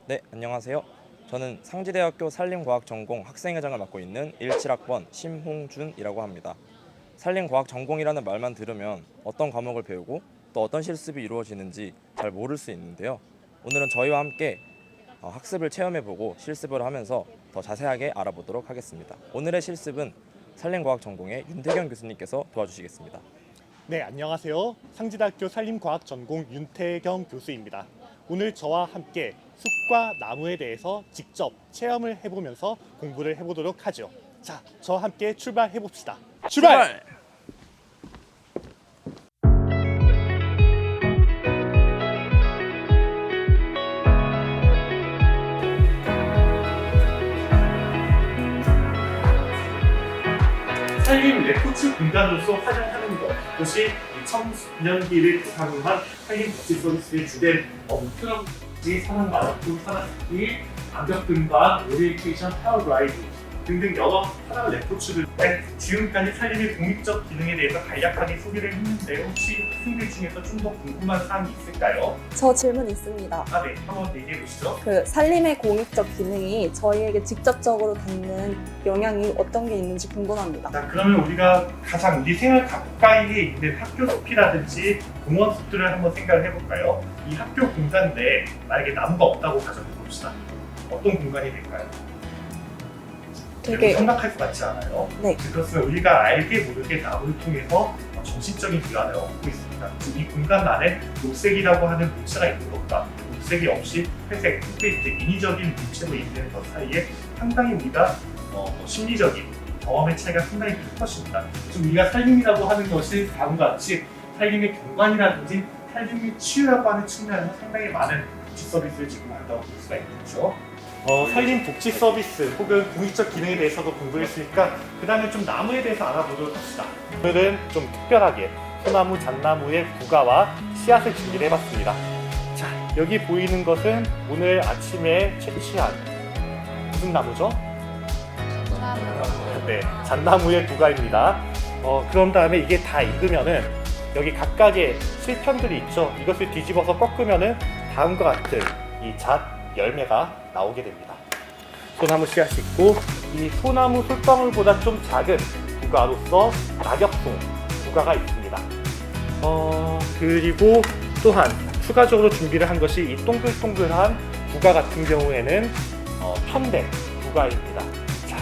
네, 안녕하세요. 저는 상지대학교 산림과학 전공 학생회장을 맡고 있는 17학번 심홍준이라고 합니다. 산림과학 전공이라는 말만 들으면 어떤 과목을 배우고 또 어떤 실습이 이루어지는지 잘 모를 수 있는데요. 오늘은 저희와 함께 학습을 체험해보고 실습을 하면서 더 자세하게 알아보도록 하겠습니다. 오늘의 실습은 산림과학 전공의 윤태경 교수님께서 도와주시겠습니다. 네, 안녕하세요. 상지대학교 산림과학 전공 윤태경 교수입니다. 오늘 저와 함께 숲과 나무에 대해서 직접 체험을 해보면서 공부를 해보도록 하죠. 자, 저와 함께 출발해 봅시다. 출발! 산림 레포츠 공간으로서 활용하는 것이 2009년기를 기반한 산림 복지 서비스의 주된 목표지 산업 마라톤, 산업기, 암벽 등반, 오리엔테이션, 파워드라이브 등등 여러 산업 레포츠를 통해 지금까지 산림의 공익적 기능에 대해서 간략하게 소개를 했는데 혹시 학생들 중에서 좀 더 궁금한 사항이 있을까요? 저 질문 있습니다. 네, 한번 얘기해 보시죠. 산림의 공익적 기능이 저희에게 직접적으로 닿는 영향이 어떤 게 있는지 궁금합니다. 자, 그러면 우리가 가장 우리 생활 가까이에 있는 학교 숲이라든지 공원 숲들을 한번 생각을 해볼까요? 이 학교 공간 내에 만약에 나무가 없다고 가정해 봅시다. 어떤 공간이 될까요? 되게 생각할 것 같지 않아요? 네. 그렇지만 우리가 알게 모르게 나무를 통해서 정신적인 교환을 얻고 있습니다. 즉, 이 공간 안에 녹색이라고 하는 물체가 있는 것과 녹색이 없이 회색, 흑빛, 인위적인 물체로 있는 것 사이에 상당히 우리가 심리적인 경험의 차이가 상당히 클 것입니다. 즉, 우리가 산림이라고 하는 것이 다음과 같이 산림의 경관이라든지 산림의 치유라고 하는 측면에서 상당히 많은 복지 서비스를 제공한다고 볼 수가 있겠죠. 산림 복지 서비스 혹은 공익적 기능에 대해서도 공부를 했으니까 그 다음에 좀 나무에 대해서 알아보도록 합시다. 오늘은 좀 특별하게 소나무, 잣나무의 부가와 씨앗을 준비를 해봤습니다. 자, 여기 보이는 것은 오늘 아침에 채취한 무슨 나무죠? 네, 잣나무의 부가입니다. 그런 다음에 이게 다 익으면은 여기 각각의 실편들이 있죠. 이것을 뒤집어서 꺾으면은 다음과 같은 이 잣 열매가 나오게 됩니다. 소나무 씨앗이 있고 이 소나무 솔방울보다 좀 작은 부가로서 낙엽송 부가가 있습니다. 그리고 또한 추가적으로 준비를 한 것이 이 동글동글한 부가 같은 경우에는 편백 부가입니다. 자,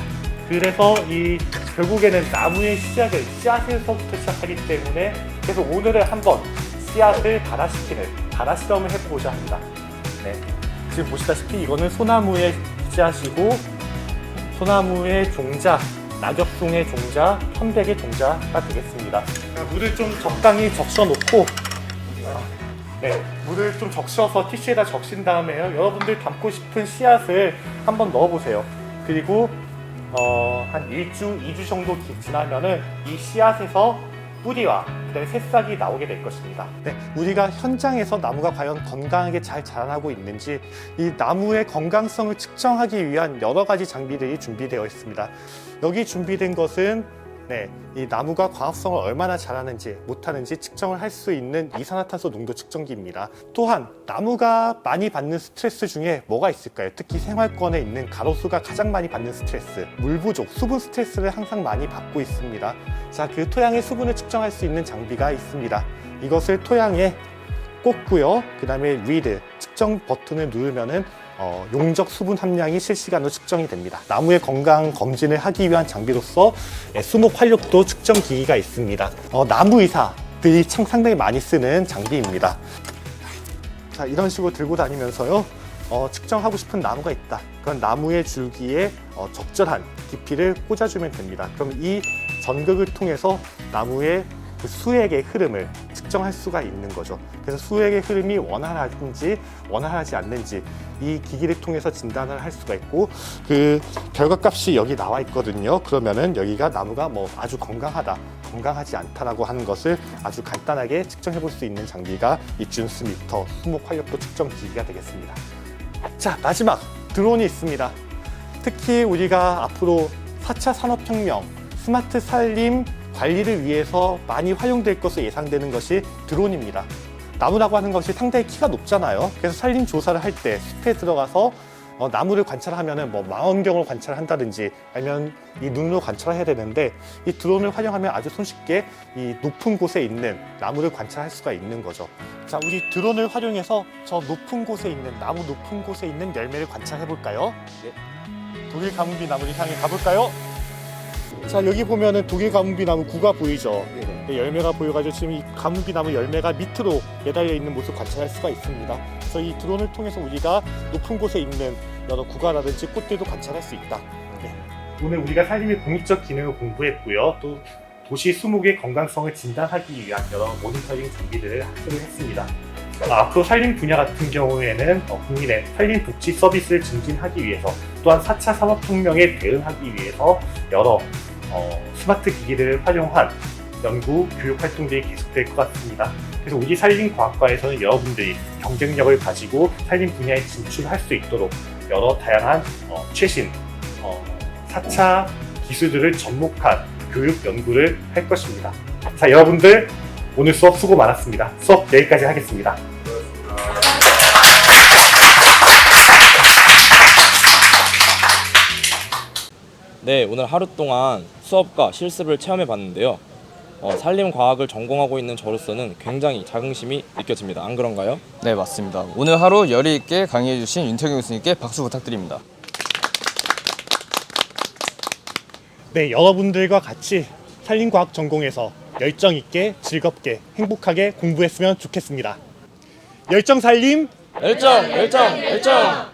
그래서 이 결국에는 나무의 시작을 씨앗에서부터 시작하기 때문에 그래서 오늘은 한번 씨앗을 발화 실험을 해보고자 합니다. 네. 지금 보시다시피 이거는 소나무의 씨앗이고 소나무의 종자, 낙엽송의 종자, 편백의 종자가 되겠습니다. 물을 좀 적당히 적셔놓고 물을 좀 적셔서 티슈에다 적신 다음에요. 여러분들 담고 싶은 씨앗을 한번 넣어보세요. 그리고 한 1주, 2주 정도 지나면은 이 씨앗에서 뿌리와 그다음에 새싹이 나오게 될 것입니다. 네, 우리가 현장에서 나무가 과연 건강하게 잘 자라나고 있는지 이 나무의 건강성을 측정하기 위한 여러 가지 장비들이 준비되어 있습니다. 여기 준비된 것은 이 나무가 광합성을 얼마나 잘하는지 못하는지 측정을 할 수 있는 이산화탄소 농도 측정기입니다. 또한 나무가 많이 받는 스트레스 중에 뭐가 있을까요? 특히 생활권에 있는 가로수가 가장 많이 받는 스트레스, 물 부족, 수분 스트레스를 항상 많이 받고 있습니다. 자, 그 토양의 수분을 측정할 수 있는 장비가 있습니다. 이것을 토양에 꽂고요. 그 다음에 리드, 측정 버튼을 누르면은 용적 수분 함량이 실시간으로 측정이 됩니다. 나무의 건강 검진을 하기 위한 장비로서 수목 활력도 측정 기기가 있습니다. 나무 의사들이 상당히 많이 쓰는 장비입니다. 자, 이런 식으로 들고 다니면서요. 측정하고 싶은 나무가 있다. 그럼 나무의 줄기에 적절한 깊이를 꽂아주면 됩니다. 그럼 이 전극을 통해서 나무의 그 수액의 흐름을 측정할 수가 있는 거죠. 그래서 수액의 흐름이 원활한지 원활하지 않는지 이 기기를 통해서 진단을 할 수가 있고 그 결과값이 여기 나와 있거든요. 그러면은 여기가 나무가 아주 건강하다, 건강하지 않다라고 하는 것을 아주 간단하게 측정해 볼 수 있는 장비가 이 준스미터 수목 활력도 측정 기기가 되겠습니다. 자, 마지막 드론이 있습니다. 특히 우리가 앞으로 4차 산업혁명, 스마트 산림 관리를 위해서 많이 활용될 것으로 예상되는 것이 드론입니다. 나무라고 하는 것이 상당히 키가 높잖아요. 그래서 산림 조사를 할 때 숲에 들어가서 나무를 관찰하면은 뭐 망원경으로 관찰한다든지 아니면 이 눈으로 관찰해야 되는데 이 드론을 활용하면 아주 손쉽게 이 높은 곳에 있는 나무를 관찰할 수가 있는 거죠. 자, 우리 드론을 활용해서 저 높은 곳에 있는 나무 높은 곳에 있는 열매를 관찰해 볼까요? 네. 독일 가뭄비 나무를 향해 가볼까요? 자, 여기 보면은 독일 가뭄비 나무 구가 보이죠? 네, 열매가 보여가지고 지금 이 가뭄비 나무 열매가 밑으로 매달려 있는 모습 관찰할 수가 있습니다. 그래서 이 드론을 통해서 우리가 높은 곳에 있는 여러 구가라든지 꽃들도 관찰할 수 있다. 네. 오늘 우리가 산림의 공익적 기능을 공부했고요. 또 도시 수목의 건강성을 진단하기 위한 여러 모니터링 장비들을 학습을 했습니다. 앞으로 산림 분야 같은 경우에는 국민의 산림 복지 서비스를 증진하기 위해서 또한 4차 산업혁명에 대응하기 위해서 여러 스마트 기기를 활용한 연구, 교육 활동들이 계속될 것 같습니다. 그래서 우리 산림과학과에서는 여러분들이 경쟁력을 가지고 산림 분야에 진출할 수 있도록 여러 다양한 최신 4차 기술들을 접목한 교육 연구를 할 것입니다. 자, 여러분들 오늘 수업 수고 많았습니다. 수업 내일까지 하겠습니다. 네, 오늘 하루 동안 수업과 실습을 체험해 봤는데요. 산림과학을 전공하고 있는 저로서는 굉장히 자긍심이 느껴집니다. 안 그런가요? 네, 맞습니다. 오늘 하루 열의 있게 강의해 주신 윤태경 교수님께 박수 부탁드립니다. 네, 여러분들과 같이 산림과학 전공에서 열정 있게 즐겁게 행복하게 공부했으면 좋겠습니다. 열정 살림 열정!